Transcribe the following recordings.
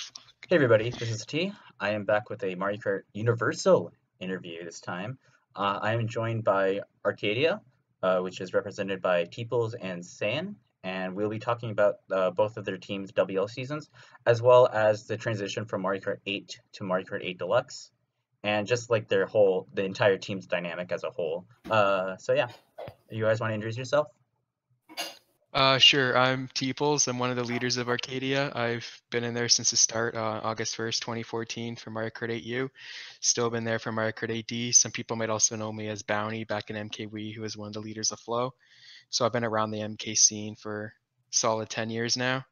Hey everybody, this is T. I am back with a Mario Kart Universal interview this time. I am joined by Arcadia, which is represented by Teeples and Sayan, and we'll be talking about both of their teams' WL seasons, as well as the transition from Mario Kart 8 to Mario Kart 8 Deluxe, and just like the entire team's dynamic as a whole. So yeah, you guys want to introduce yourself? Sure. I'm Teeples. I'm one of the leaders of Arcadia. I've been in there since the start, August 1st, 2014 for Mario Kart 8U. Still been there for Mario Kart 8D. Some people might also know me as Bounty back in MKW, who was one of the leaders of Flow. So I've been around the MK scene for solid 10 years now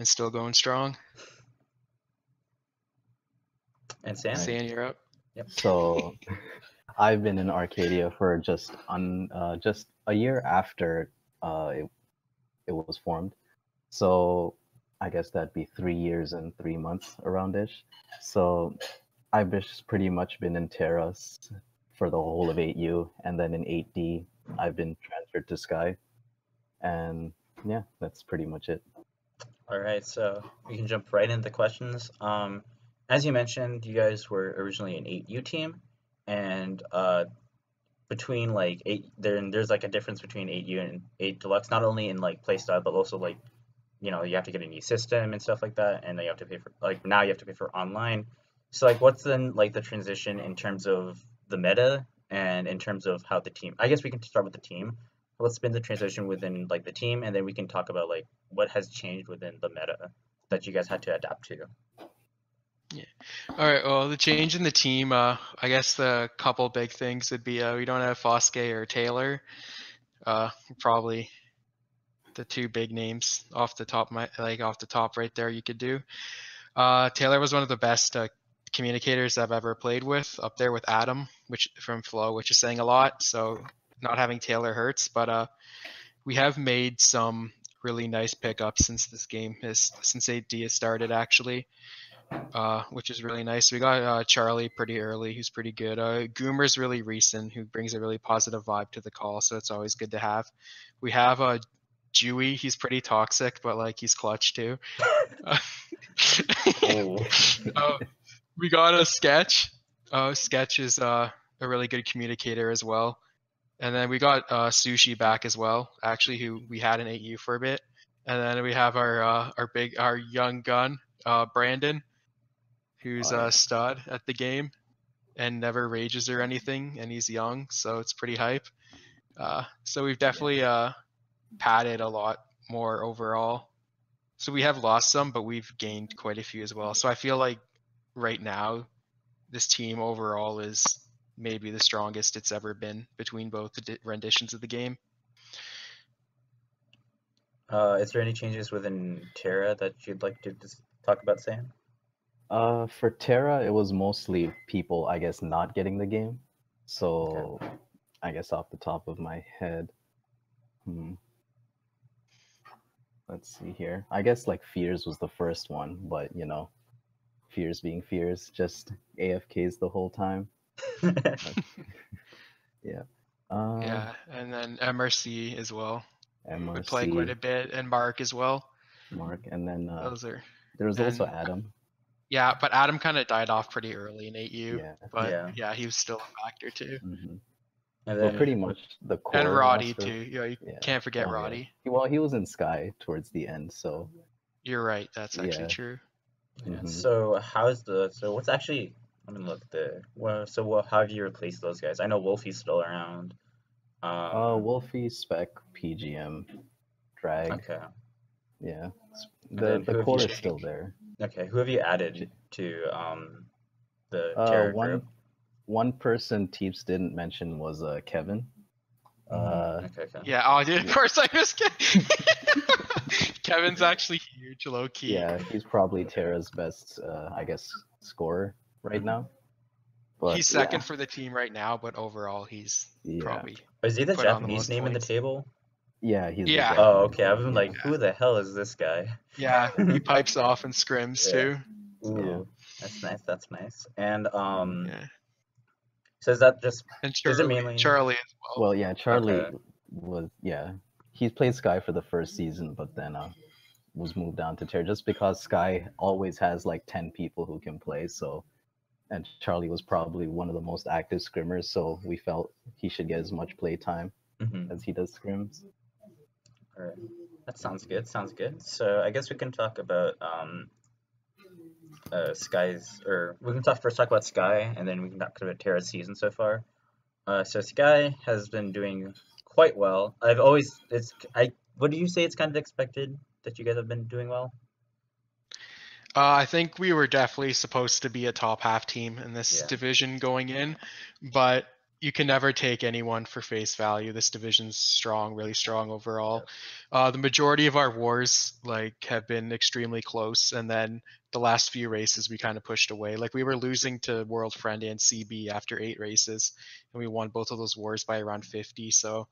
and still going strong. And Sayan? Sayan, you're up. Yep. So I've been in Arcadia for just a year after it was formed. So I guess that'd be 3 years and 3 months around-ish. So I've just pretty much been in Terras for the whole of 8U, and then in 8D I've been transferred to Sky. And yeah, that's pretty much it. All right, so we can jump right into the questions. As you mentioned, you guys were originally an 8U team, and between like there's like a difference between 8U and 8 Deluxe, not only in like playstyle, but also like you have to get a new system and stuff like that, and then you have to pay for now you have to pay for online. So like, what's then like the transition in terms of the meta and in terms of how the team? I guess we can start with the team. Let's spin the transition within like the team, and then we can talk about like what has changed within the meta that you guys had to adapt to. Yeah. All right. Well, the change in the team, I guess the couple big things would be we don't have Foske or Taylor. Probably the two big names off the top right there you could do. Taylor was one of the best communicators I've ever played with, up there with Adam, which from Flow, which is saying a lot. So not having Taylor hurts, but we have made some really nice pickups since since 8D has started actually. Which is really nice. We got Charlie pretty early, who's pretty good. Goomer's really recent, who brings a really positive vibe to the call, so it's always good to have. We have Dewey, he's pretty toxic, but like he's clutch too. We got a Sketch. Sketch is a really good communicator as well. And then we got Sushi back as well, actually, who we had in 8U for a bit. And then we have our young gun, Brandon, who's a stud at the game and never rages or anything, and he's young, so it's pretty hype. So we've definitely padded a lot more overall. So we have lost some, but we've gained quite a few as well. So I feel like right now, this team overall is maybe the strongest it's ever been between both the renditions of the game. Is there any changes within Terra that you'd like to just talk about, Sam? For Terra, it was mostly people, I guess, not getting the game. So, okay. I guess off the top of my head, let's see here. I guess like Fears was the first one, but Fears being Fears, just AFKs the whole time. Yeah. Yeah, and then MRC as well. MRC. We play quite a bit, and Mark as well. Mark, and then there was also Adam. Yeah, but Adam kind of died off pretty early in 8U. Yeah. But yeah, he was still a factor too. Mm-hmm. And then, pretty much the core. And Roddy too. You can't forget Roddy. Yeah. Well, he was in Sky towards the end, so. You're right. That's actually true. Yeah. Mm-hmm. So what's actually? Let me look there. How have you replaced those guys? I know Wolfie's still around. Wolfie, Spec, PGM, Drag. Okay. Yeah. The core is still there. Okay. Who have you added to the Terra group? One person Teeps didn't mention was Kevin. Okay. Yeah, dude, of course I was kidding. Kevin's actually huge, low key. Yeah, he's probably Terra's best, I guess, scorer right now. But, he's second for the team right now, but overall he's probably. Is he the Japanese name in the table? Yeah, he's. Yeah. Oh, okay. I've been like, who the hell is this guy? Yeah, he pipes off and scrims too. Ooh, that's nice. And so is that just? And is it mainly Charlie as well? Well, yeah, Charlie was he's played Sky for the first season, but then was moved down to tier just because Sky always has like 10 people who can play. So, and Charlie was probably one of the most active scrimmers, so we felt he should get as much play time as he does scrims. All right. That sounds good. Sounds good. So I guess we can talk about Sky's, or we can first talk about Sky, and then we can talk about Terra's season so far. So Sky has been doing quite well. What do you say? It's kind of expected that you guys have been doing well. I think we were definitely supposed to be a top half team in this division going in, but you can never take anyone for face value. This division's strong, really strong overall. The majority of our wars have been extremely close, and then the last few races we kind of pushed away. Like we were losing to World Friend and CB after 8 races, and we won both of those wars by around 50. So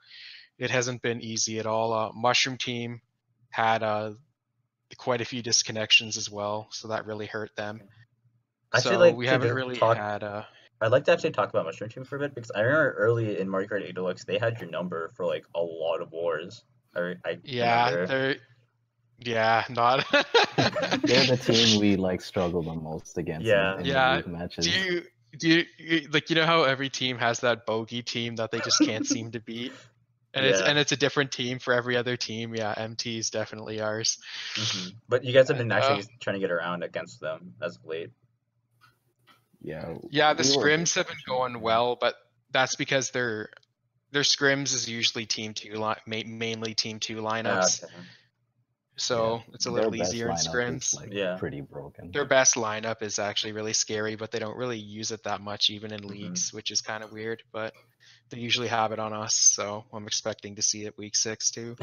it hasn't been easy at all. Mushroom team had quite a few disconnections as well, so that really hurt them. We haven't really had. I'd like to actually talk about Mushroom Team for a bit, because I remember early in Mario Kart 8 Deluxe they had your number for like a lot of wars. They're not. They're the team we struggle the most against in the league matches. Do you you know how every team has that bogey team that they just can't seem to beat? And it's a different team for every other team. Yeah, MT is definitely ours. But you guys have been actually trying to get around against them as of late. Yeah, the scrims have been going well, but that's because their scrims is usually team 2 mainly team 2 lineups. So it's a little easier in scrims. Pretty broken. Their best lineup is actually really scary, but they don't really use it that much even in leagues, which is kind of weird, but they usually have it on us, so I'm expecting to see it week 6 too.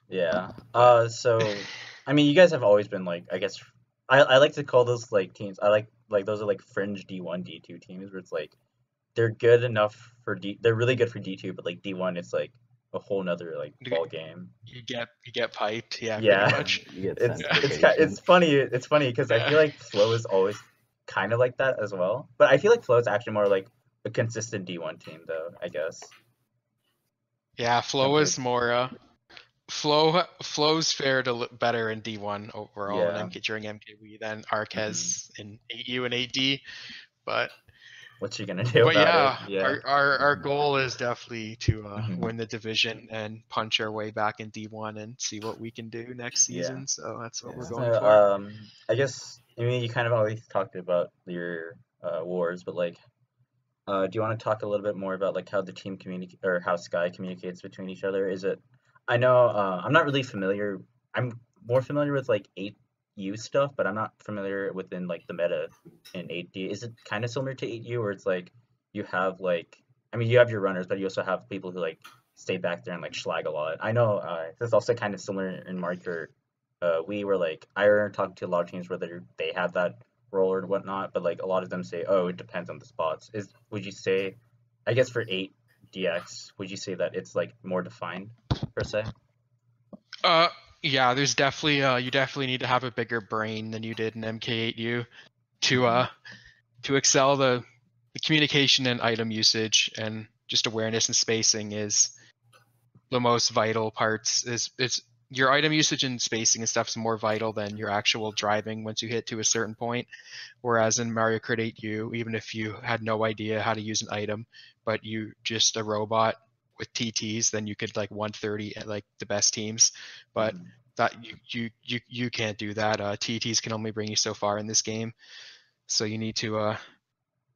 So I mean, you guys have always been I guess I like to call those teams. I like those are fringe D1, D2 teams where it's they're good enough for they're really good for D2, but D1 it's a whole nother ball game. You get piped, pretty much. It's funny because I feel like Flow is always kind of like that as well, but I feel like Flow is actually more a consistent D1 team though, I guess. Yeah, Flow is more Flow's fared better in D1 overall during MKW than Arc has in 8U and 8D, but what's she gonna do about it? Our goal is definitely to win the division and punch our way back in D1 and see what we can do next season. So that's what we're going for. I guess you kind of always talked about your wars, but do you want to talk a little bit more about how the team or how Sky communicates between each other? Is it? I know I'm not really familiar. I'm more familiar with 8U stuff, but I'm not familiar within the meta in 8D. Is it kind of similar to 8U, where it's you have you have your runners, but you also have people who stay back there and schlag a lot. I know it's also kind of similar in Mario Kart. We were I talked to a lot of teams where they have that role or whatnot, but a lot of them say, oh, it depends on the spots. Would you say, I guess for 8DX, would you say that it's more defined per se? Yeah, there's definitely you definitely need to have a bigger brain than you did in MK8U to excel. The communication and item usage and just awareness and spacing is the most vital parts. It's your item usage and spacing and stuff is more vital than your actual driving once you hit to a certain point. Whereas in Mario Kart 8U, even if you had no idea how to use an item, but you just a robot with TTs, then you could 130 at the best teams. But that you can't do that. TTs can only bring you so far in this game. So you need to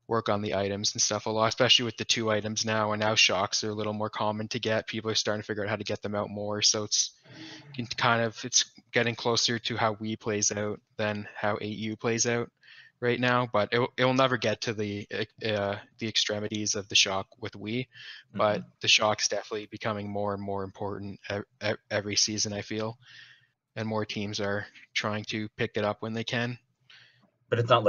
work on the items and stuff a lot, especially with the 2 items now, and now shocks are a little more common to get. People are starting to figure out how to get them out more, so it's getting closer to how Wii plays out than how 8U plays out right now. But it'll never get to the extremities of the shock with Wii, but the shock's definitely becoming more and more important every season, I feel, and more teams are trying to pick it up when they can. But it's not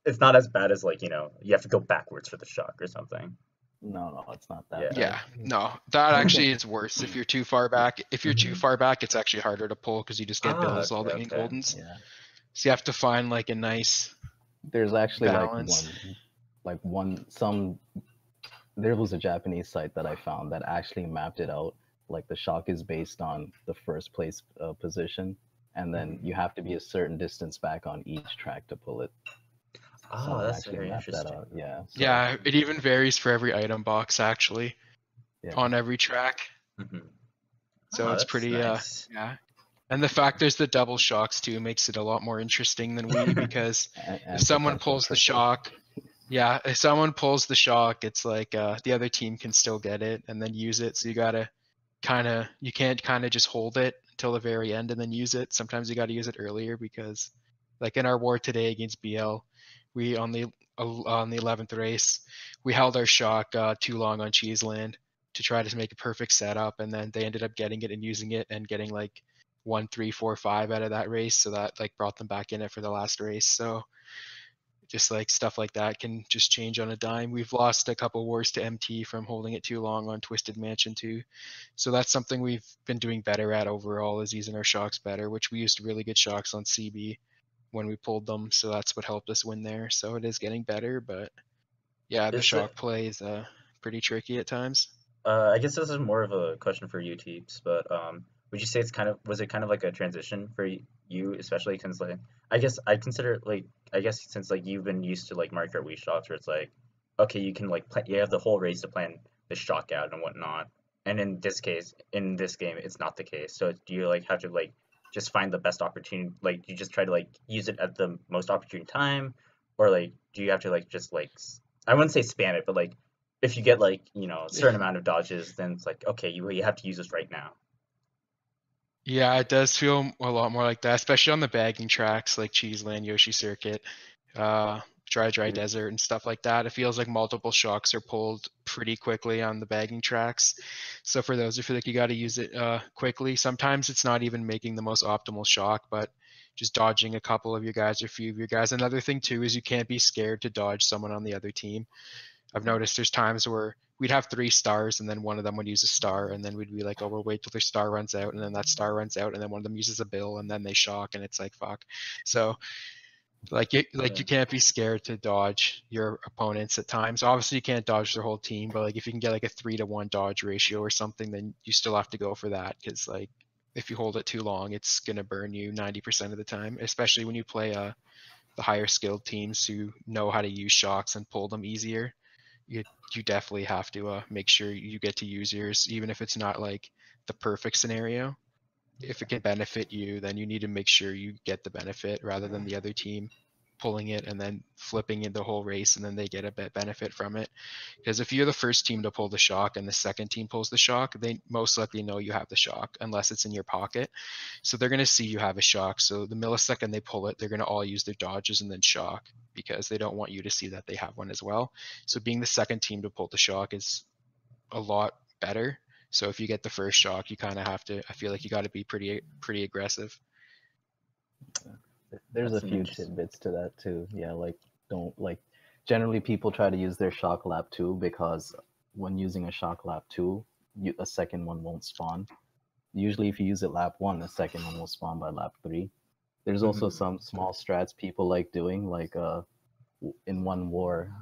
it's not as bad as you have to go backwards for the shock or something. No, it's not that. Yeah, no, that actually is worse if you're too far back. If you're too far back, it's actually harder to pull because you just get bills all the goldens. Yeah. So you have to find a nice. There's actually balance. there was a Japanese site that I found that actually mapped it out like the shock is based on the first place position, and then you have to be a certain distance back on each track to pull it. Oh, Someone that's actually very mapped that interesting. out. Yeah. So, Yeah, it even varies for every item box actually yeah. on every track. Hmm. So Oh, it's that's pretty nice. yeah. And the fact there's the double shocks too makes it a lot more interesting than Wii, because if And someone potential pulls the triple. shock, yeah, if someone pulls the shock, it's like the other team can still get it and then use it. So you gotta you can't kind of just hold it until the very end and then use it. Sometimes you gotta use it earlier, because like in our war today against BL, we on the 11th race, we held our shock too long on Cheeseland to try to make a perfect setup, and then they ended up getting it and using it and getting like 1, 3, 4, 5 out of that race. So that like brought them back in it for the last race. So just like stuff like that can just change on a dime. We've lost a couple wars to MT from holding it too long on Twisted Mansion too. So that's something we've been doing better at overall, is using our shocks better, which we used really good shocks on CB when we pulled them. So that's what helped us win there. So it is getting better, but yeah, the Is it? shock play is pretty tricky at times. I guess this is more of a question for you, Teeps, but would you say was it kind of like a transition for you, especially since like I guess I consider it like I guess since like you've been used to like Mario Kart Wii shots where it's like okay you can like you have the whole race to plan the shock out and whatnot, and in this case in this game it's not the case. So do you like have to like just find the best opportunity, like you just try to like use it at the most opportune time, or like do you have to like just like I wouldn't say spam it, but like if you get like a certain amount of dodges, then it's like okay, you have to use this right now. Yeah, it does feel a lot more like that, especially on the bagging tracks like Cheeseland, Yoshi Circuit, uh, Dry Desert, and stuff like that. It feels like multiple shocks are pulled pretty quickly on the bagging tracks. So for those, I feel like you got to use it quickly. Sometimes it's not even making the most optimal shock, but just dodging a couple of your guys or a few of your guys. Another thing too is you can't be scared to dodge someone on the other team. I've noticed there's times where we'd have 3 stars and then one of them would use a star, and then we'd be like, oh, we'll wait till their star runs out, and then that star runs out, and then one of them uses a bill, and then they shock, and it's like fuck. So like Yeah. you can't be scared to dodge your opponents at times. Obviously you can't dodge their whole team, but like if you can get like a 3-to-1 dodge ratio or something, then you still have to go for that, because like if you hold it too long, it's gonna burn you 90% of the time, especially when you play the higher skilled teams who know how to use shocks and pull them easier. You definitely have to make sure you get to use yours, even if it's not like the perfect scenario. If it can benefit you, then you need to make sure you get the benefit rather than the other team pulling it and then flipping it the whole race and then they get a bit benefit from it. Because if you're the first team to pull the shock and the second team pulls the shock, they most likely know you have the shock unless it's in your pocket. So they're going to see you have a shock. So the millisecond they pull it, they're going to all use their dodges and then shock, because they don't want you to see that they have one as well. So being the second team to pull the shock is a lot better. So if you get the first shock, you kind of have to, I feel like you got to be pretty aggressive. There's a That's an few interesting. tidbits to that too. Yeah, like don't like generally people try to use their shock lap 2 because when using a shock lap 2, a second one won't spawn. Usually if you use it lap 1, a second one will spawn by lap 3. There's also Mhm. some small strats people like doing, like in one war,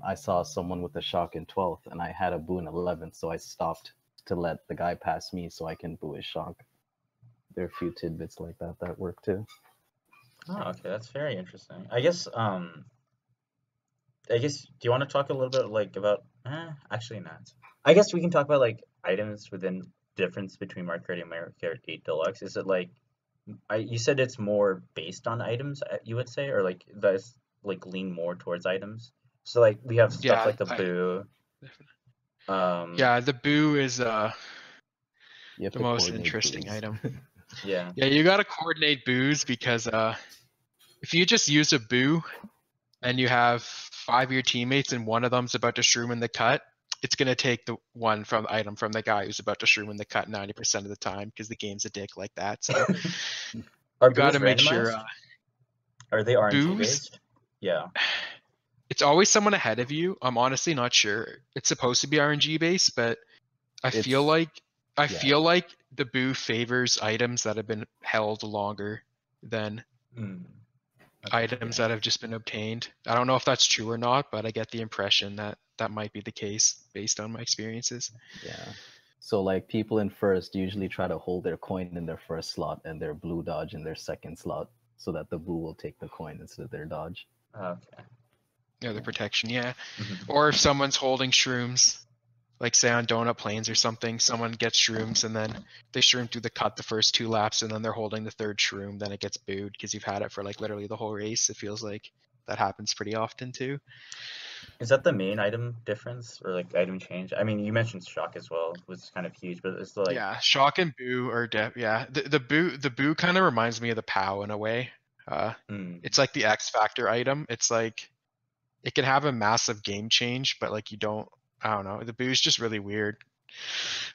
I saw someone with a shock in 12th and I had a boo in 11th, so I stopped to let the guy pass me so I can boo his shock. There are a few tidbits like that that work too. Oh, okay, that's very interesting. I guess do you want to talk a little bit like about actually not. I guess we can talk about like items within difference between Mario Kart and Mario Kart 8 Deluxe. Is it like you said it's more based on items, you would say, or like that's like lean more towards items. So like we have stuff Yeah, like the boo. Um, yeah, the boo is You have the to most coordinate interesting booze. item. yeah. Yeah, you got to coordinate boos, because if you just use a boo and you have 5 of your teammates and one of them's about to shroom in the cut, it's going to take the one from the item from the guy who's about to shroom in the cut 90% of the time, because the game's a dick like that. So Are you got boos to make sure randomized? Are they RNG boos, based? Yeah. it's always someone ahead of you. I'm honestly not sure. It's supposed to be RNG based, but I feel It's like I yeah, feel like the boo favors items that have been held longer than Mm. Okay. items Yeah. that have just been obtained. I don't know if that's true or not, but I get the impression that that might be the case based on my experiences. yeah. So like people in first usually try to hold their coin in their first slot and their blue dodge in their second slot, so that the blue will take the coin instead of their dodge. Okay. Yeah, the protection, yeah. Mhm. Or if someone's holding shrooms, like say on Donut Plains or something, someone gets shrooms and then they shroom through the cut the first 2 laps and then they're holding the third shroom, then it gets booed because you've had it for like literally the whole race. It feels like that happens pretty often too. Is that the main item difference or like item change? I mean, you mentioned shock as well, which is kind of huge, but it's like Yeah, shock and boo are yeah. The boo kind of reminds me of the POW in a way. It's like the X Factor item. It's like it can have a massive game change, but like I don't know. The boo's just really weird.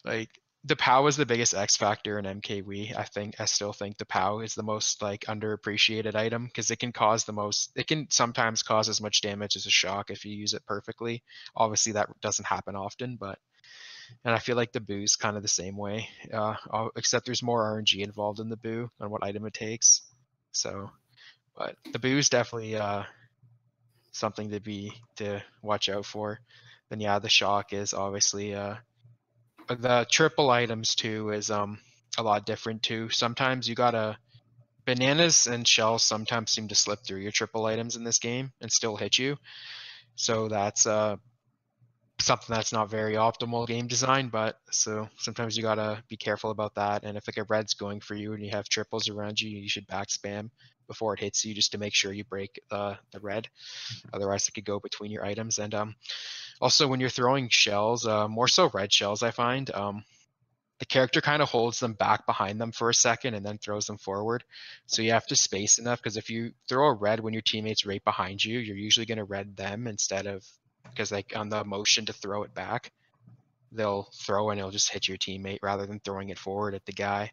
Like the POW is the biggest X Factor in MKW. I still think the POW is the most like underappreciated item because it can sometimes cause as much damage as a shock if you use it perfectly. Obviously that doesn't happen often, and I feel like the boo's kind of the same way, except there's more RNG involved in the boo on what item it takes. So, but the boo is definitely something to watch out for. Then yeah, the shock is obviously the triple items too is a lot different too. Sometimes you gotta bananas and shells sometimes seem to slip through your triple items in this game and still hit you. So that's something that's not very optimal game design, but so sometimes you gotta be careful about that. And if like a red's going for you and you have triples around you, you should back spam before it hits you just to make sure you break the red. Otherwise it could go between your items. And also when you're throwing shells, more so red shells I find, the character kind of holds them back behind them for a second and then throws them forward. So you have to space enough because if you throw a red when your teammate's right behind you, you're usually going to red them instead of, because like on the motion to throw it back, they'll throw and it'll just hit your teammate rather than throwing it forward at the guy.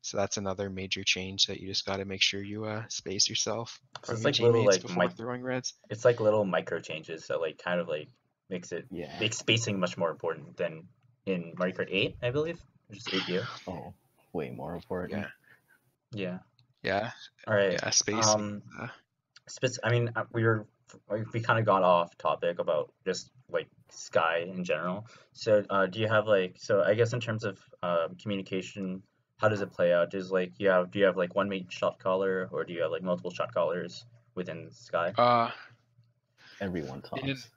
So that's another major change that you just got to make sure you space yourself so from it's your like little teammates like before throwing reds. it's like little micro changes that like kind of like makes Yeah. spacing much more important than in Mario Kart 8, I believe, which is 8U. Oh, way more important. Yeah. Yeah. All right. Yeah. Spacing. I mean, we kind of got off topic about just like Sky in general. So, do you have like I guess in terms of communication, how does it play out? Do you have like one main shot caller, or do you have like multiple shot callers within Sky? Everyone talks.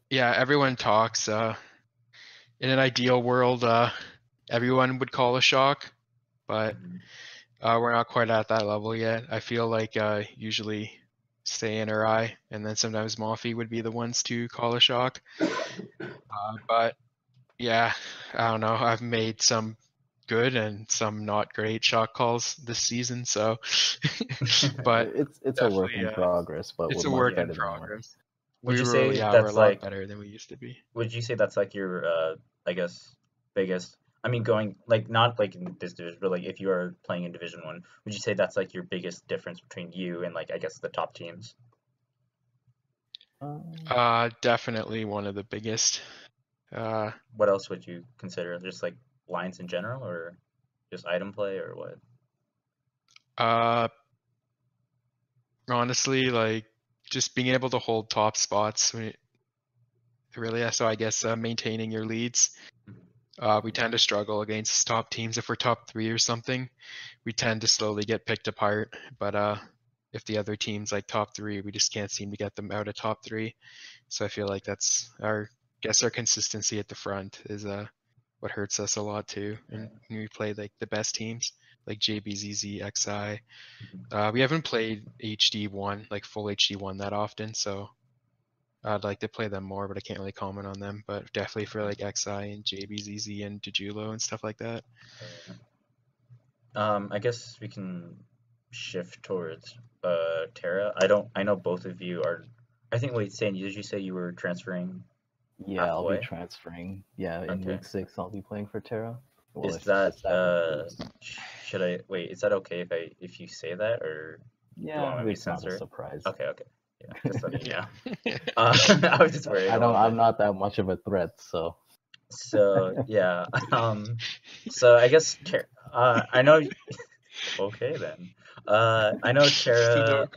Yeah, everyone talks. In an ideal world, everyone would call a shock, but we're not quite at that level yet. I feel like usually Sayan or I, and then sometimes Moffy would be the ones to call a shock. But yeah, I don't know. I've made some good and some not great shock calls this season, so but it's a work in progress, but it's we're a much work better in than progress. Would you we're say a that's lot like better than we used to be. Would you say that's like your I guess biggest? I mean, going like not like in this division, but like if you are playing in Division 1, would you say that's like your biggest difference between you and like I guess the top teams? Definitely one of the biggest. What else would you consider? Just like lines in general, or just item play, or what? Honestly, like just being able to hold top spots. Really, so I guess maintaining your leads. We tend to struggle against top teams if we're top 3 or something. We tend to slowly get picked apart. But if the other team's like top 3, we just can't seem to get them out of top 3. So I feel like that's our consistency at the front is what hurts us a lot too. And when we play like the best teams like JBZZ, XI, we haven't played HD1, like full HD1 that often, so I'd like to play them more, but I can't really comment on them. But definitely for like XI and JBZZ and Dejulo and stuff like that. I guess we can shift towards Terra. I know both of you are. I think wait, Stan, did you say you were transferring? Yeah, I'll be halfway? transferring. Yeah, in Okay. week 6 I'll be playing for Terra. Well, Is if that improves. should I wait? Is that okay if you say that, or do you want Yeah, me to it's not a censor? surprise. Okay, yeah, just letting you know. Yeah. I was just worried a little I'm bit. not that much of a threat, so. So yeah, so I guess I know. Okay then. I know Terra.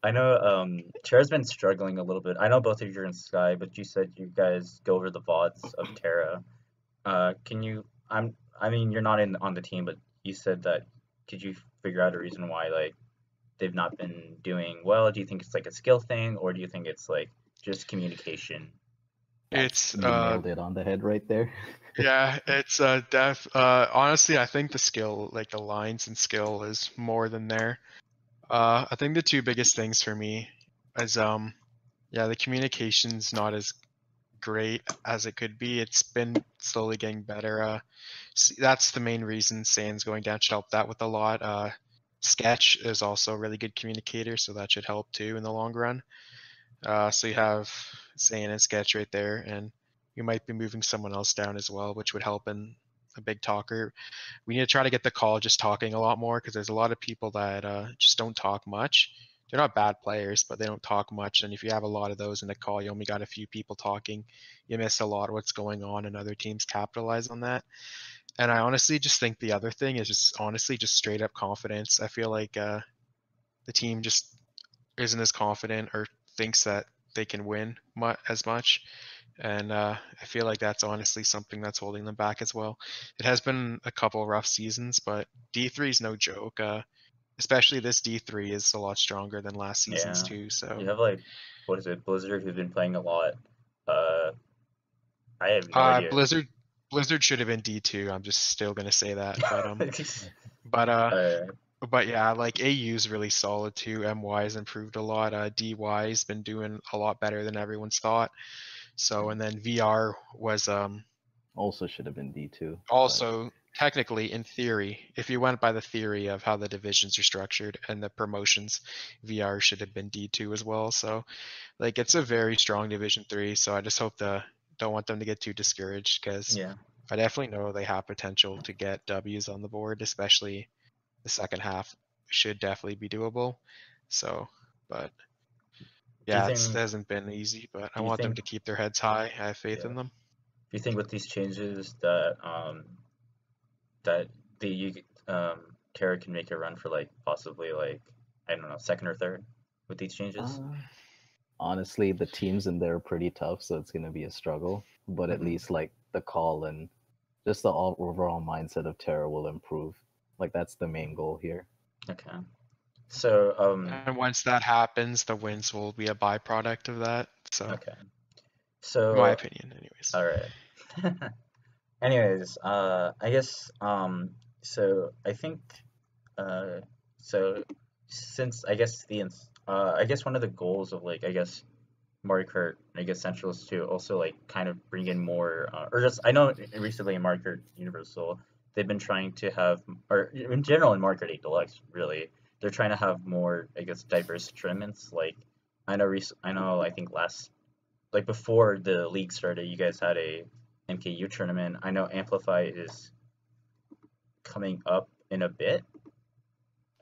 I know Terra's been struggling a little bit. I know both of you are in Sky, but you said you guys go over the VODs of Terra. Can you? I mean, you're not on the team, but you said that. Could you figure out a reason why like they've not been doing well? Do you think it's like a skill thing, or do you think it's like just communication? It's You nailed it on the head right there. yeah, it's honestly, I think the skill, like the lines and skill, is more than there. I think the two biggest things for me is yeah, the communication's not as great as it could be. It's been slowly getting better. That's the main reason Sayan's going down should help that with a lot. Sketch is also a really good communicator, so that should help too in the long run. So you have Sayan and Sketch right there, and you might be moving someone else down as well, which would help in a big talker. We need to try to get the call just talking a lot more because there's a lot of people that just don't talk much. They're not bad players, but they don't talk much. And if you have a lot of those in the call, you only got a few people talking. You miss a lot of what's going on, and other teams capitalize on that. And I honestly just think the other thing is just honestly just straight up confidence. I feel like the team just isn't as confident or thinks that they can win as much. And I feel like that's honestly something that's holding them back as well. It has been a couple rough seasons, but D3 is no joke. Especially this D3 is a lot stronger than last season's Yeah, too. So you have like what is it, Blizzard, who's been playing a lot. Uh, I have no idea. Blizzard should have been D2. I'm just still gonna say that, but Uh, but yeah, like AU's really solid too. MY's improved a lot. DY's been doing a lot better than everyone's thought. So and then VR was Also should have been D2. also technically in theory, if you went by the theory of how the divisions are structured and the promotions, VR should have been D2 as well. So like it's a very strong Division 3. So I just hope don't want them to get too discouraged because yeah. I definitely know they have potential to get W's on the board, especially the second half should definitely be doable. So, but Do you yeah, it think? hasn't been easy, but I Do you want them think? to keep their heads high. I have faith Yeah. in them. Do you think with these changes that that the Terra can make a run for like possibly like I don't know second or third with these changes? Honestly, the teams in there are pretty tough, so it's gonna be a struggle. But at Mhm. least like the call and just the overall mindset of Terra will improve. Like that's the main goal here. Okay. So And once that happens, the wins will be a byproduct of that. So, okay. in my So opinion, anyways. all right. Anyways, I guess so I think uh, so since I guess one of the goals of like I guess Mario Kart I guess Central is to also like kind of bring in more or just I know recently in Mario Kart Universal they've been trying to have or in general in Mario Kart 8 Deluxe really they're trying to have more I guess diverse tournaments like I know I think last like before the league started you guys had a MKU tournament. I know Amplify is coming up in a bit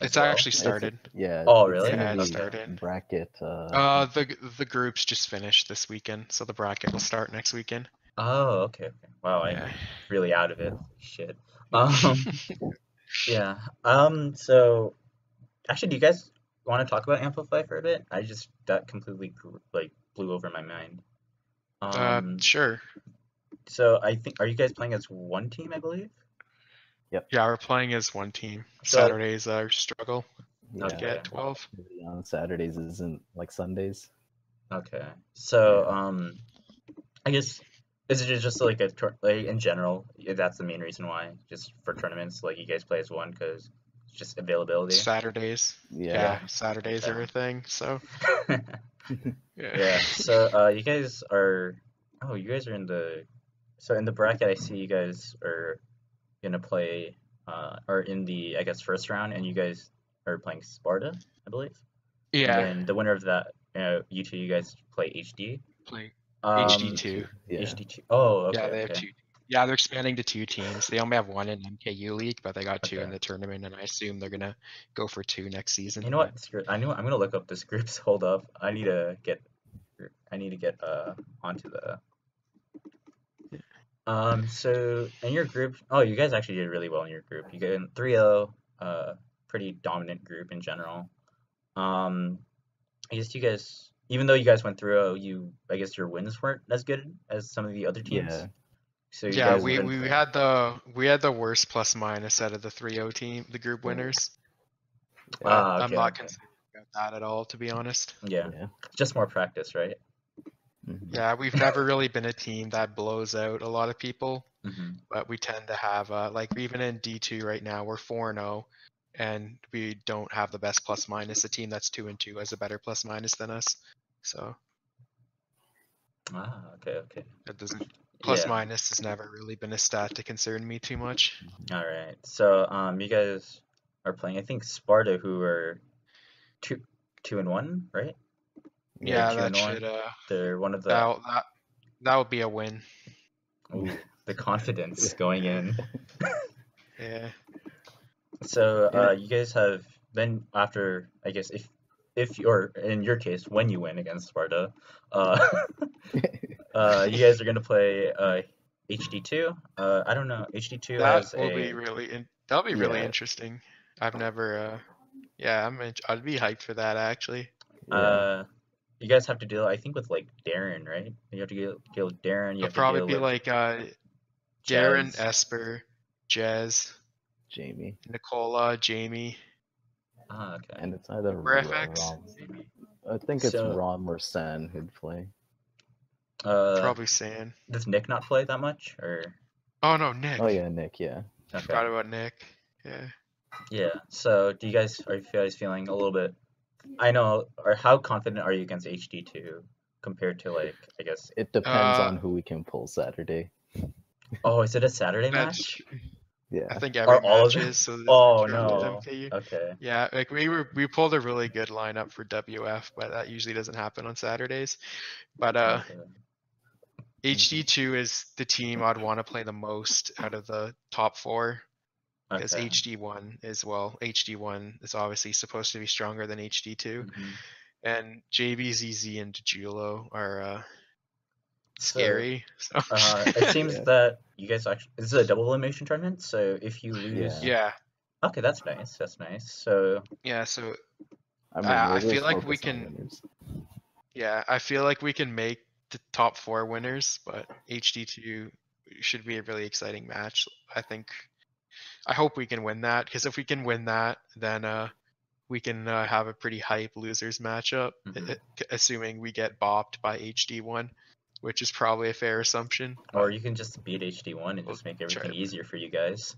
as It's well. actually started. Oh, It's really? Yeah, gonna it be Okay. started. bracket. The groups just finished this weekend, so the bracket will start next weekend. Oh, okay, okay. Wow, Yeah. I'm really out of it. Shit. Um, yeah. So actually, do you guys want to talk about Amplify for a bit? I just that completely like blew over my mind. Um, Sure. so I think are you guys playing as one team, I believe? Yep. Yeah, we're playing as one team. So Saturdays our struggle to Yeah. okay, get 12. Really on Saturdays isn't like Sundays. okay. So Yeah. I guess is it just like like in general? That's the main reason why, just for tournaments, like you guys play as one because it's just availability. Saturdays. Yeah. Yeah, Saturdays are a thing. So Yeah. yeah. Yeah. So you guys are you guys are in the in the bracket. I see you guys are gonna play or in the I guess first round, and you guys are playing Sparta, I believe, and Yeah. then the winner of that, you guys play HD. Play Um, HD2. Yeah. HD2. Oh, Yeah, okay, they have okay. two. Yeah, they're expanding to two teams. They only have one in MKU League, but they got two Okay. in the tournament, and I assume they're gonna go for two next season. You know what? Screw it. I know I'm gonna look up this groups. Hold up. I need to get onto the so in your group you guys actually did really well in your group. You got in 3-0, pretty dominant group in general. Um I guess you guys even though you guys went through you I guess your wins weren't as good as some of the other teams. Yeah. So you Yeah, guys we have we been. had the worst plus minus out of the 3-0 team, the group winners. But I'm Okay, not okay. concerned about that at all, to be honest. Yeah, Yeah. just more practice, right? Yeah, we've never really been a team that blows out a lot of people, Mm-hmm. but we tend to have like even in D2 right now we're 4-0, and we don't have the best plus minus. The team that's 2-2 has a better plus minus than us, so Okay, okay. it doesn't. Plus Yeah. minus has never really been a stat to concern me too much. All right. So you guys are playing. I think Sparta, who are two, 2-1, right? They're Yeah, Yeah. two that and should one. They're one of the. that would be a win. Ooh, the confidence going in. Yeah. So Yeah. you guys have then after, I guess, if you're in your case when you win against Sparta, uh, you guys are gonna play HD2. I don't know. HD2 That has will be a. really that'll be really Yeah. interesting. I've never yeah, I'd be hyped for that actually. Yeah. You guys have to deal, I think, with like Darren, right? You have to deal with Darren. You It'll have to probably deal be with like Darren, Jez. Esper, Jez, Jamie. Nicola, Jamie, Okay. And it's either FX, Rom. maybe. I think it's So Rom or San who'd play. Probably San. does Nick not play that much, or? Oh no, Nick. Oh yeah, Nick. Yeah. I Okay. forgot about Nick. Yeah. Yeah. So are you guys feeling a little bit? I know. Or how confident are you against HD2 compared to, like, I guess? It depends on who we can pull Saturday. Oh, is it a Saturday That's match? true. I Yeah. think Are every all of match them? is, so this Oh match round is no. MKU. Okay. Yeah, like we pulled a really good lineup for WF, but that usually doesn't happen on Saturdays. But Okay. HD2 is the team I'd want to play the most out of the top four, because Okay. HD1 HD1 is obviously supposed to be stronger than HD2, Mhm. and JBZZ and Julo are So scary. So it seems Yeah. that you guys actually, this is a double elimination tournament. So if you lose, Yeah. yeah, okay, that's nice. That's nice. So yeah. So I mean, I we're feel just like we focused on can. winners. Yeah, I feel like we can make the top four winners, but HD2 should be a really exciting match. I hope we can win that, because if we can win that, then we can have a pretty hype losers matchup, Mhm. assuming we get bopped by HD1, which is probably a fair assumption. Or But you can just beat HD1 and we'll just make try everything to, easier for you guys.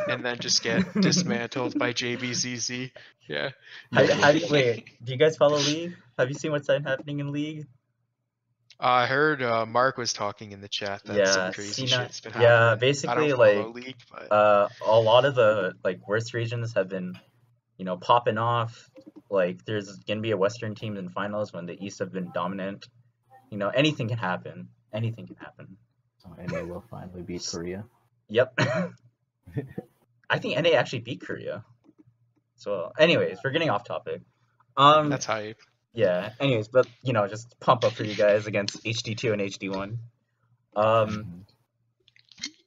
and then just get dismantled by JBZZ. Yeah. Wait, do you guys follow League? Have you seen what's happening in League? I heard Mark was talking in the chat that some Yeah, crazy Cena. shit's been Yeah, happening. I don't basically, follow like, League, but a lot of the like worst regions have been, popping off. Like, there's gonna be a Western team in finals when the East have been dominant. Anything can happen. Anything can happen. So NA will finally beat Korea. Yep. I think NA actually beat Korea. So, anyways, we're getting off topic. that's hype. Yeah. Anyways, but just pump up for you guys against HD2 and HD1. Mhm.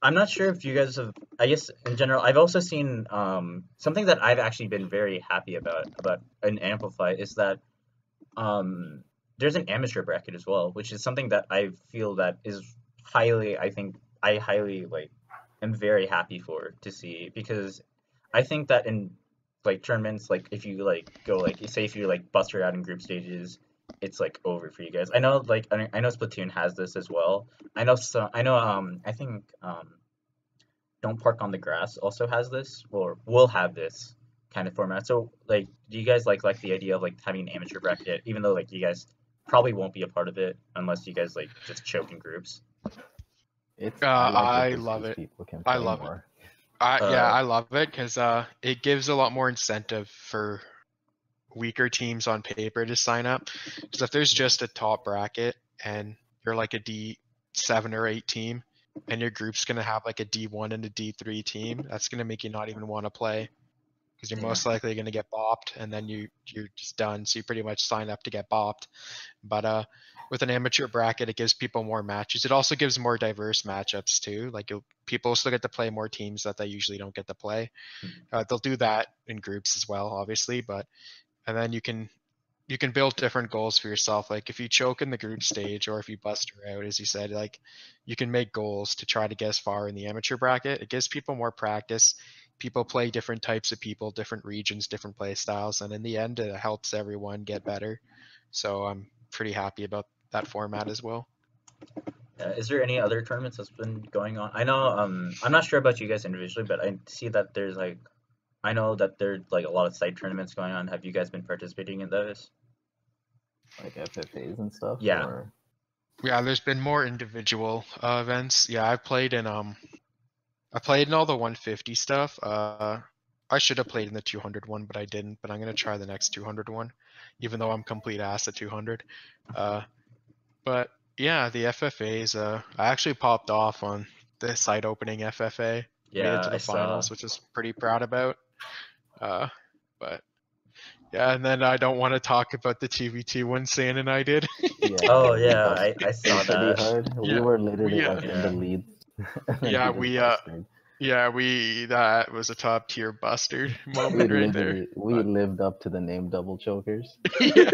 I'm not sure if you guys have. I guess in general, I've also seen something that I've actually been very happy about an Amplify is that there's an amateur bracket as well, which is something that I feel that is highly. I think I highly am very happy to see, because I think that in like tournaments, like if you go say if you bust her out in group stages, it's over for you guys. I know I know Splatoon has this as well. I think Don't Park on the Grass also has this, or will have this kind of format. So do you guys like the idea of having an amateur bracket, even though you guys probably won't be a part of it unless you guys just choke in groups? I like I it just love because it. people can I play love it. more. Yeah, I love it because it gives a lot more incentive for weaker teams on paper to sign up. Because if there's just a top bracket and you're like a D7 or 8 team, and your group's gonna have like a D1 and a D3 team, that's gonna make you not even want to play, because you're Yeah. most likely gonna get bopped, and then you're just done. So you pretty much sign up to get bopped. But with an amateur bracket, it gives people more matches. It also gives more diverse matchups too. People still get to play more teams that they usually don't get to play. They'll do that in groups as well, obviously, and then you can you can build different goals for yourself. Like if you choke in the group stage or if you bust her out, as you said, like you can make goals to try to get as far in the amateur bracket. It gives people more practice. People play different types of people, different regions, different play styles, and in the end, it helps everyone get better. So I'm pretty happy about that format as well. Is there any other tournaments that's been going on? I know, I'm not sure about you guys individually, but I see that there's like, I know that there's like a lot of side tournaments going on. Have you guys been participating in those? Like FFAs and stuff? Yeah. Or... Yeah, there's been more individual events. Yeah, I played in all the 150 stuff. I should have played in the 200 one, but I didn't. But I'm gonna try the next 200 one, even though I'm complete ass at 200. But yeah, the FFAs. I actually popped off on the site opening FFA. Made it Yeah, to the I saw. finals, which is pretty proud about. But yeah, and then I don't want to talk about the TVT one Sayan and I did. Yeah, Oh it yeah, was I saw pretty that. hard. We Yeah, were literally like in the Yeah. lead. And then Yeah, he just busted. that was a top tier buster We moment right there. literally we lived up to the name double chokers. Yeah.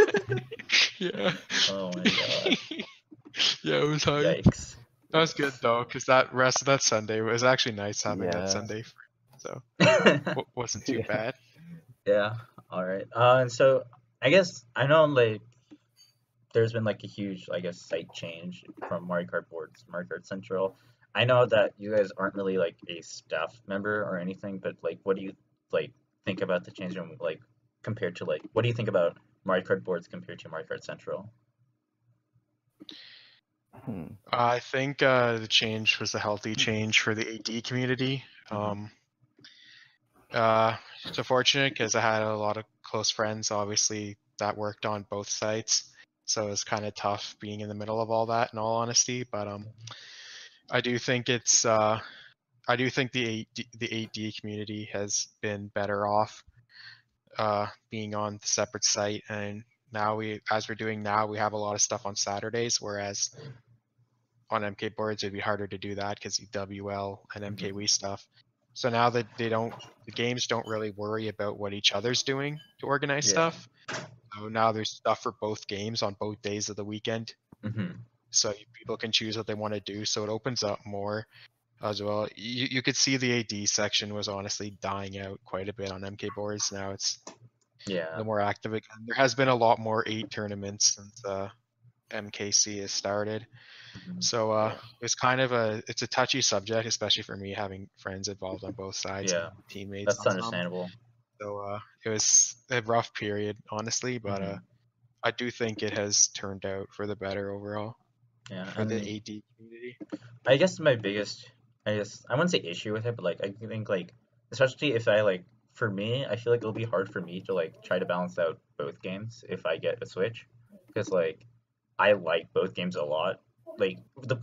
Yeah. Oh my god. Yeah, it was hard. Yikes. That was good though, because that rest of that Sunday was actually nice having that Yeah. Sunday free, so wasn't too Yeah. bad. Yeah. All right. And so I guess I know like there's been like a huge, I guess, site change from Mario Kart boards to Mario Kart Central. I know that you guys aren't really like a staff member or anything, but like, what do you like think about the change and like compared to like, what do you think about Mario Kart boards compared to Mario Kart Central? I think the change was a healthy change for the AD community. It's unfortunate because I had a lot of close friends, obviously, that worked on both sites, so it was kind of tough being in the middle of all that, in all honesty. But I do think it's I do think the AD community has been better off being on the separate site, and now as we're doing now, we have a lot of stuff on Saturdays, whereas on MK boards it'd be harder to do that because WL and MKW stuff. So now that the games don't really worry about what each other's doing to organize stuff. So now there's stuff for both games on both days of the weekend. So people can choose what they want to do. So it opens up more as well. You could see the AD section was honestly dying out quite a bit on MK boards. Now it's the more active again. There has been a lot more 8 tournaments since MKC has started. So it's kind of it's a touchy subject, especially for me having friends involved on both sides, and teammates. That's understandable. So it was a rough period, honestly, but I do think it has turned out for the better overall. Yeah, for the AD community. I guess my biggest, I wouldn't say issue with it, but like I think like especially if I like for me, I feel like it'll be hard for me to like try to balance out both games if I get a Switch, because like I like both games a lot. Like the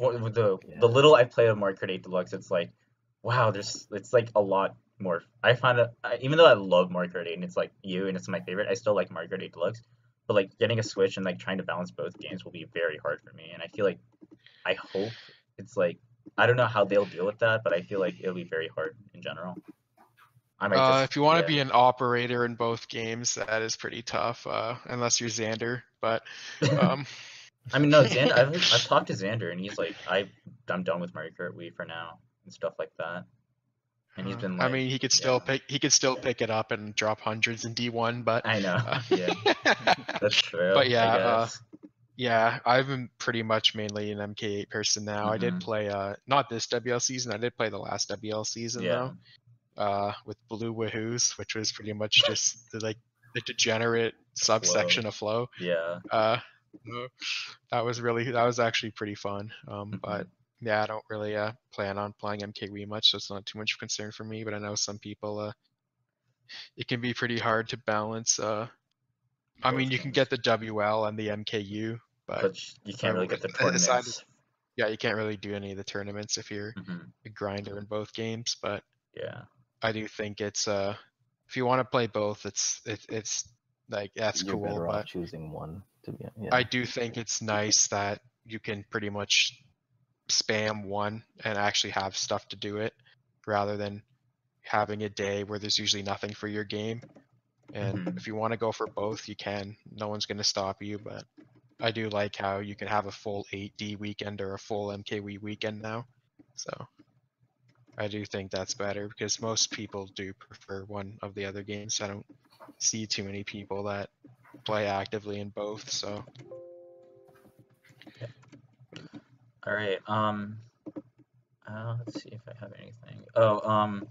little I play of Mario Kart 8 Deluxe, it's like wow, it's like a lot more. I find that even though I love Mario Kart 8 and it's like and it's my favorite, I still like Mario Kart 8 Deluxe. But like getting a Switch and like trying to balance both games will be very hard for me, and I feel like I hope it's like I don't know how they'll deal with that, but I feel like it'll be very hard in general. I might just, if you want to be an operator in both games, that is pretty tough, unless you're Xander. But I mean, no, Xander. I've talked to Xander, and he's like, I'm done with Mario Kart Wii for now and stuff like that. And he's been like, I mean, he could still pick it up and drop hundreds in D1, but I know, yeah, that's true. But yeah, I guess. Yeah, I've been pretty much mainly an MK8 person now. I did play not this WL season. I did play the last WL season though, with Blue Wahoos, which was pretty much just the degenerate subsection of Flow. Yeah. That was actually pretty fun. But yeah, I don't really plan on playing MKW much, so it's not too much of a concern for me. But I know some people, it can be pretty hard to balance. I mean, you can get the WL and the MKU, but you can't really get the tournaments. Yeah, you can't really do any of the tournaments if you're a grinder in both games. But yeah, I do think it's if you want to play both, it's like that's You're cool. better but off choosing one to be. Yeah. I do think it's nice that you can pretty much spam one and actually have stuff to do it, rather than having a day where there's usually nothing for your game. And Mhm. if you want to go for both, you can. No one's going to stop you, but I do like how you can have a full 8D weekend or a full MKW weekend now. So I do think that's better because most people do prefer one of the other games. I don't see too many people that play actively in both, so All right. Let's see if I have anything. Oh,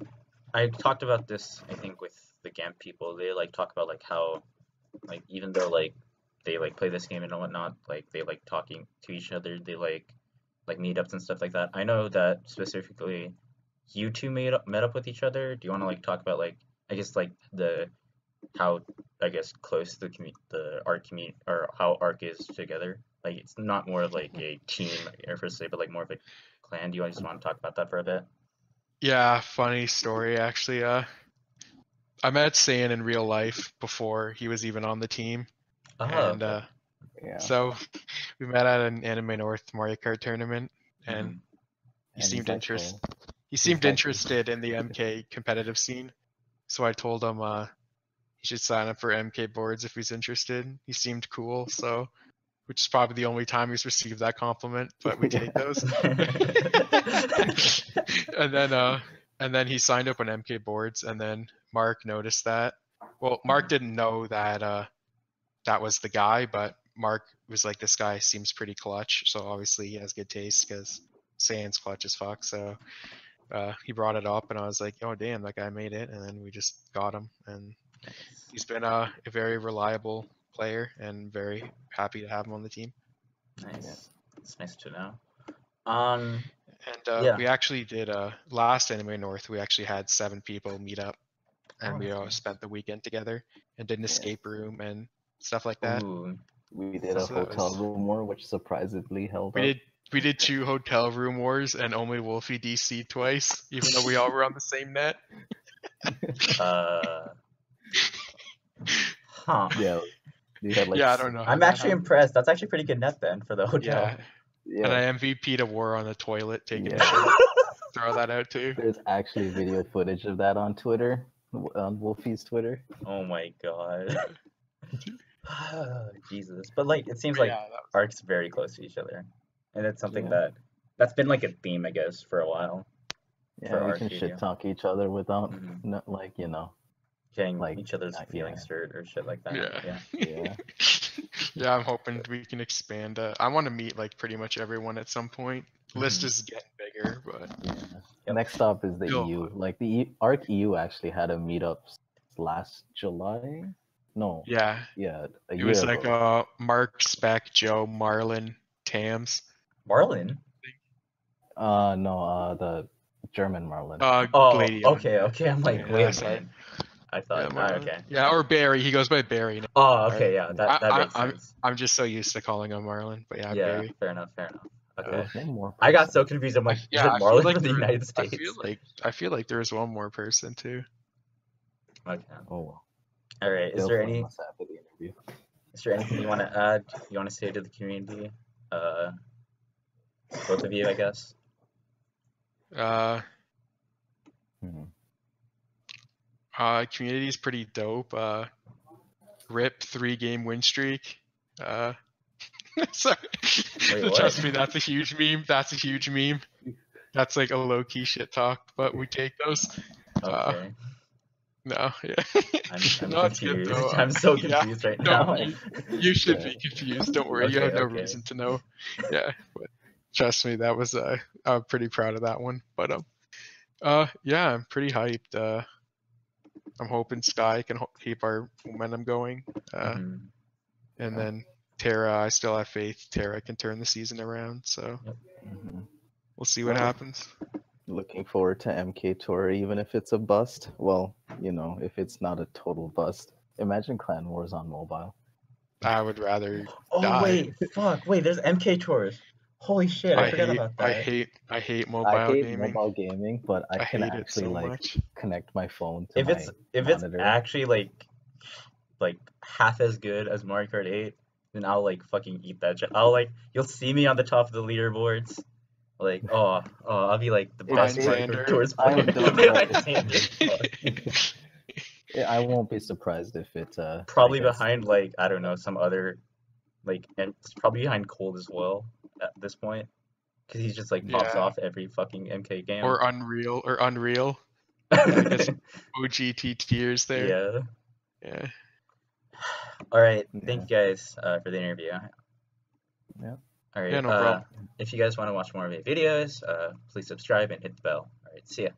I talked about this, I think, with the GAMP people. They like talk about like how, like, even though like they like play this game and whatnot, like they like talking to each other. They like meetups and stuff like that. I know that specifically you two met up with each other. Do you want to like talk about like, I guess, like the how, I guess, close the ARC community, or how ARC is together? Like it's not more of like a team per se, but like more of a clan. Do you just want to talk about that for a bit? yeah, funny story actually. I met Sayan in real life before he was even on the team, Oh, and okay. Yeah. so we met at an Anime North Mario Kart tournament, and Mhm. he And seemed he's interested. actual. He seemed like- interested in the MK competitive scene, so I told him he should sign up for MK boards if he's interested. He seemed cool, so which is probably the only time he's received that compliment, but we take those. and then he signed up on MK boards, and then Mark noticed that. Well, Mark didn't know that that was the guy, but Mark was like, "This guy seems pretty clutch," so obviously he has good taste because Saiyans clutch as fuck. So he brought it up, and I was like, "Oh damn, that guy made it!" And then we just got him, and he's been a very reliable player, and very happy to have him on the team. Nice. It's nice to know. Um, And Yeah. we actually did last Anime North. We actually had 7 people meet up, and Oh, we that's all nice. spent the weekend together and did an Yeah. escape room and stuff like that. Ooh, We did a So that hotel was- room war, which surprisingly held We up. did 2 hotel room wars, and only Wolfie DC twice, even though we all were on the same net. Huh. Yeah, we had like. Yeah, I don't know. How I'm that actually happened. impressed. That's actually pretty good net then for the hotel. Yeah, Yeah, and I MVP'd a war on the toilet, taking a Yeah. shit. Throw that out too. there's actually video footage of that on Twitter, on Wolfie's Twitter. Oh my god. Jesus. But like it seems But like yeah, that was, arcs very close to each other. And it's something Yeah. that's been like a theme, I guess, for a while. Yeah, For we can Arcadia. shit talk each other without, Mhm. not like Getting Like, each other's feelings hurt or shit like that. yeah. Yeah. Yeah, I'm hoping we can expand. I want to meet like pretty much everyone at some point. List Mhm. is getting bigger, but Yeah. Yep. Next stop is the Go EU. on. Like the ARC EU actually had a meetup last July. No, yeah, yeah, a it year was ago. like Mark, Spec, Joe, Marlon, Tams, Marlin? No, the German Marlin. Oh, Gladion. okay. I'm like, Yeah, wait a sorry. minute. I Yeah, thought, Marlon. okay. Yeah, or Barry. He goes by Barry now. Oh, okay, yeah, that makes I'm sense. I'm just so used to calling him Marlon, but yeah, Yeah, Barry. fair enough. There Okay. was one more I got person. so confused. I'm like, is Yeah, it I feel Marlin like from the there- United I States? feel like there was one more person too. Okay. Oh well. All right. They'll find us after the interview. Is there anything you want to add? You want to say to the community? Both of you, I guess. Mhm. Community's pretty dope. Rip 3-game win streak. Sorry. Wait, what? Trust me, that's a huge meme. That's a huge meme. That's like a low key shit talk, but we take those. Okay. No, yeah. I'm No, it's good confused. though. I'm so Yeah, confused right no, now. you should be confused. Don't worry, you have no Okay. reason to know. Yeah, but trust me, that was I'm pretty proud of that one. But yeah, I'm pretty hyped. I'm hoping Sky can keep our momentum going. Mhm. And then Terra, I still have faith Terra can turn the season around. So Mhm. we'll see what Well, happens. Looking forward to MK Tour, even if it's a bust. Well, if it's not a total bust. Imagine Clan Wars on mobile. I would rather Oh die. wait, fuck. Wait, there's MK tours. Holy shit, I forgot about that. I hate mobile I hate gaming. mobile gaming, but I can hate it actually so like much. connect my phone to If my it's monitor. actually like half as good as Mario Kart 8, then I'll like fucking eat that shit. You'll see me on the top of the leaderboards. Like, I'll be like the best Mine's Mario Xander. Kart tours I'm player. done Mine's with Xander, fuck. I won't be surprised if it. Probably I guess, behind like I don't know some other like and it's probably behind Cold as well at this point because he's just like pops Yeah. off every fucking MK game. Or Unreal. Like his OGT tiers there. Yeah. Yeah. All right. Yeah. Thank you guys for the interview. Yeah. All right. Yeah, no problem. If you guys want to watch more of my videos, please subscribe and hit the bell. All right. See ya.